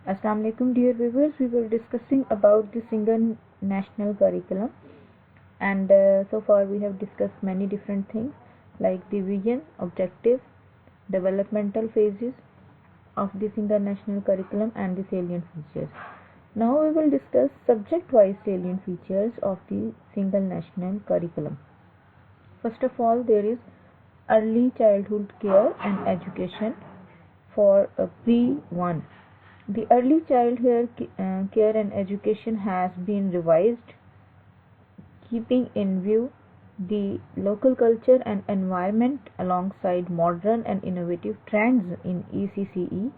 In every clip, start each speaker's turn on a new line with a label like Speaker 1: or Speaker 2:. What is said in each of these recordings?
Speaker 1: Assalamu alaikum dear viewers. We were discussing about the single national curriculum, and so far we have discussed many different things like the vision, objective, developmental phases of the single national curriculum and the salient features. Now we will discuss subject-wise salient features of the single national curriculum. First of all, there is early childhood care and education for pre-1. The early childhood care and education has been revised, keeping in view the local culture and environment alongside modern and innovative trends in ECCE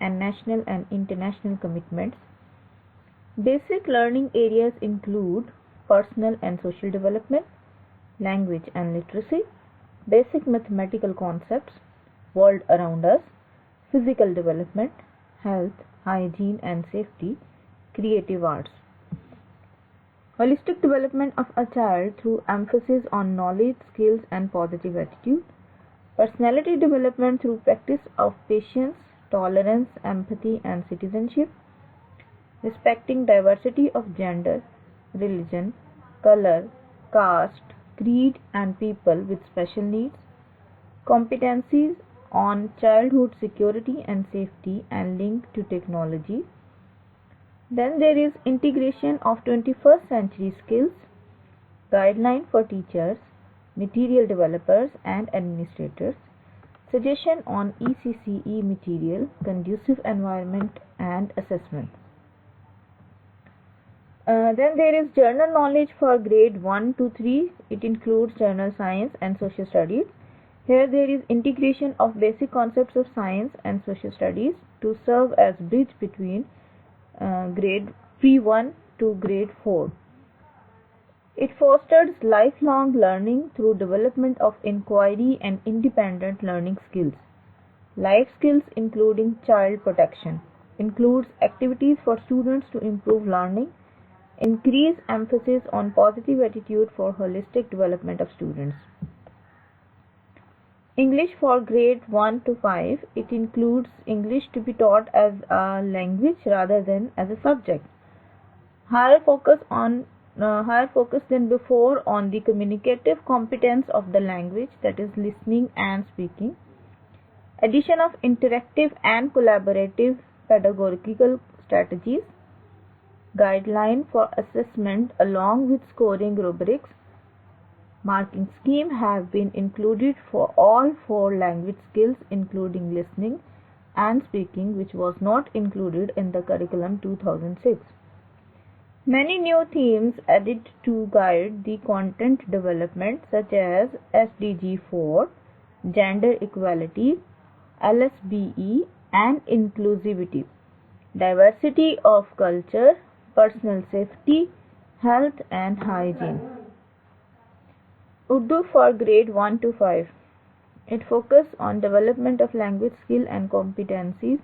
Speaker 1: and national and international commitments. Basic learning areas include personal and social development, language and literacy, basic mathematical concepts, world around us, physical development, health, hygiene and safety, creative arts. Holistic development of a child through emphasis on knowledge, skills and positive attitude. Personality development through practice of patience, tolerance, empathy and citizenship. Respecting diversity of gender, religion, color, caste, creed and people with special needs. Competencies on childhood security and safety and link to technology. Then there is integration of 21st century skills, guideline for teachers, material developers and administrators, suggestion on ECCE material, conducive environment and assessment. Then there is general knowledge for grade 1 to 3. It includes general science and social studies. Here there is integration of basic concepts of science and social studies to serve as bridge between grade pre-1 to grade 4. It fosters lifelong learning through development of inquiry and independent learning skills. Life skills including child protection. Includes activities for students to improve learning. Increase emphasis on positive attitude for holistic development of students. English for grade 1 to 5. It includes English to be taught as a language rather than as a subject. Higher focus than before on the communicative competence of the language, that is listening and speaking. Addition of interactive and collaborative pedagogical strategies. Guideline for assessment along with scoring rubrics. Marking scheme have been included for all 4 language skills including listening and speaking, which was not included in the curriculum 2006. Many new themes added to guide the content development such as SDG 4, gender equality, LSBE and inclusivity, diversity of culture, personal safety, health and hygiene. Urdu for grade 1 to 5. It focuses on development of language skill and competencies.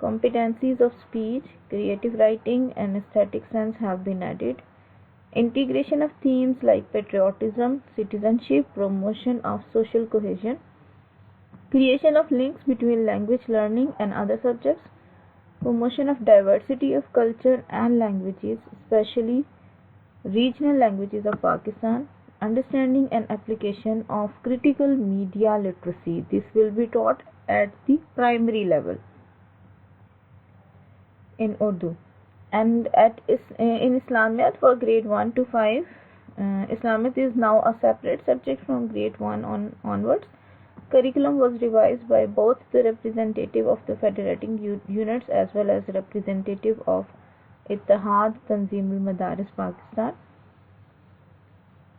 Speaker 1: Competencies of speech, creative writing and aesthetic sense have been added. Integration of themes like patriotism, citizenship, promotion of social cohesion. Creation of links between language learning and other subjects. Promotion of diversity of culture and languages, especially regional languages of Pakistan. Understanding and application of critical media literacy. This will be taught at the primary level in Urdu. And in Islamiyat for grade 1 to 5, Islamiyat is now a separate subject from grade 1 onwards. Curriculum was revised by both the representative of the federating units as well as representative of Ittihad Tanzim al-Madaris Pakistan.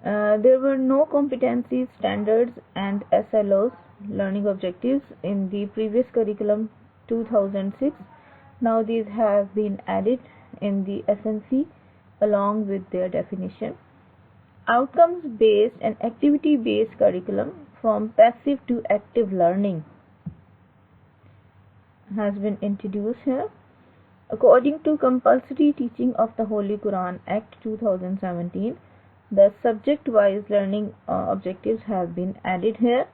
Speaker 1: There were no competencies, standards and SLOs, learning objectives, in the previous curriculum 2006. Now these have been added in the SNC along with their definition. Outcomes based and activity based curriculum from passive to active learning has been introduced here. According to Compulsory Teaching of the Holy Quran Act 2017, the subject-wise learning objectives have been added here.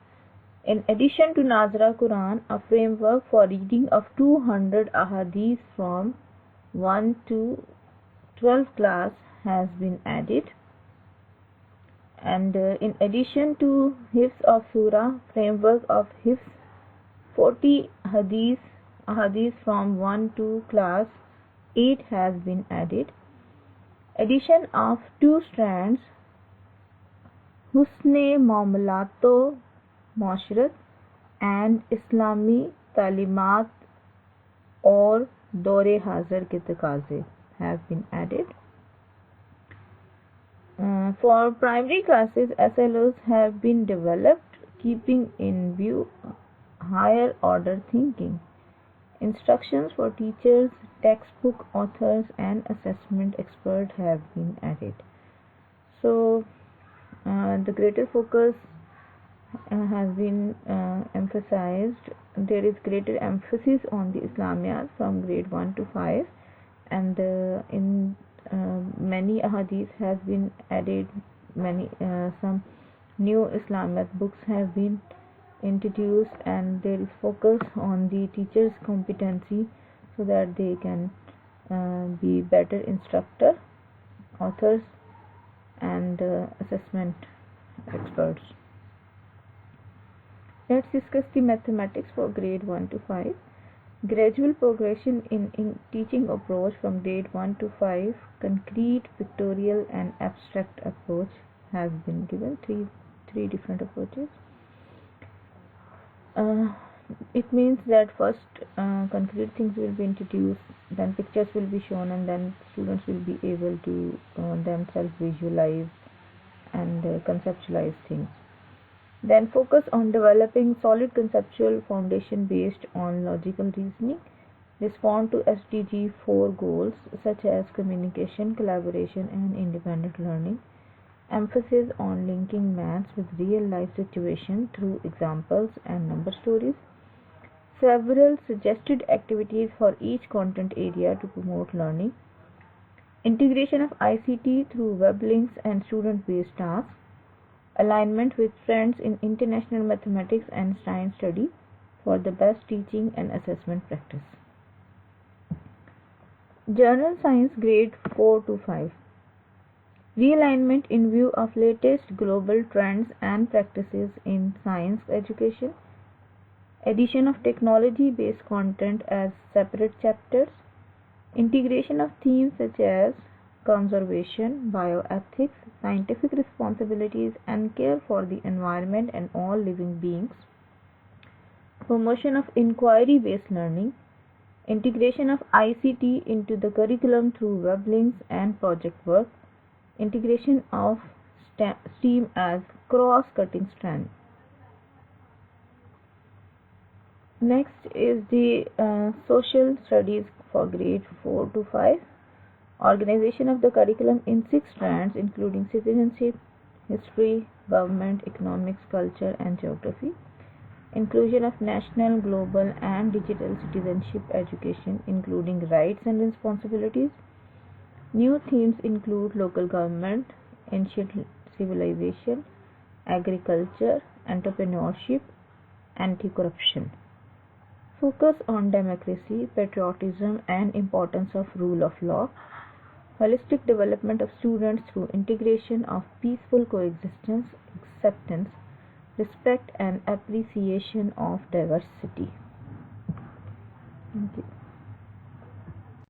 Speaker 1: In addition to Nazra Quran, a framework for reading of 200 ahadith from 1 to 12th class has been added. And in addition to Hifz of Surah, framework of Hifz, 40 ahadith from 1 to class 8 has been added. Addition of 2 strands, Husne Muamalato Muasharat and Islami Talimat or Dore Hazar ke Taqaze have been added. For primary classes, SLOs have been developed keeping in view higher order thinking. Instructions for teachers, textbook authors and assessment experts have been added. So the greater focus has been emphasized. There is greater emphasis on the Islamiyat from grade 1 to 5, and in many ahadith has been added. Some new Islamiyat books have been introduced, and there is focus on the teachers' competency so that they can be better instructor, authors and assessment experts. Let's discuss the mathematics for grade 1 to 5. Gradual progression in teaching approach from grade 1 to 5, concrete, pictorial and abstract approach has been given, three different approaches. It means that first concrete things will be introduced, then pictures will be shown, and then students will be able to themselves visualize and conceptualize things. Then focus on developing solid conceptual foundation based on logical reasoning. Respond to SDG 4 goals such as communication, collaboration and independent learning. Emphasis on linking maths with real life situations through examples and number stories. Several suggested activities for each content area to promote learning. Integration of ICT through web links and student-based tasks. Alignment with friends in international mathematics and science study for the best teaching and assessment practice. General Science grade 4 to 5. Realignment in view of latest global trends and practices in science education. Addition of technology-based content as separate chapters. Integration of themes such as conservation, bioethics, scientific responsibilities and care for the environment and all living beings. Promotion of inquiry-based learning. Integration of ICT into the curriculum through web links and project work. Integration of STEAM as cross-cutting strand. Next is the social studies for grade 4 to 5. Organization of the curriculum in 6 strands including citizenship, history, government, economics, culture and geography. Inclusion of national, global and digital citizenship education including rights and responsibilities. New themes include local government, ancient civilization, agriculture, entrepreneurship, anti-corruption. Focus on democracy, patriotism and importance of rule of law. Holistic development of students through integration of peaceful coexistence, acceptance, respect and appreciation of diversity. Thank you.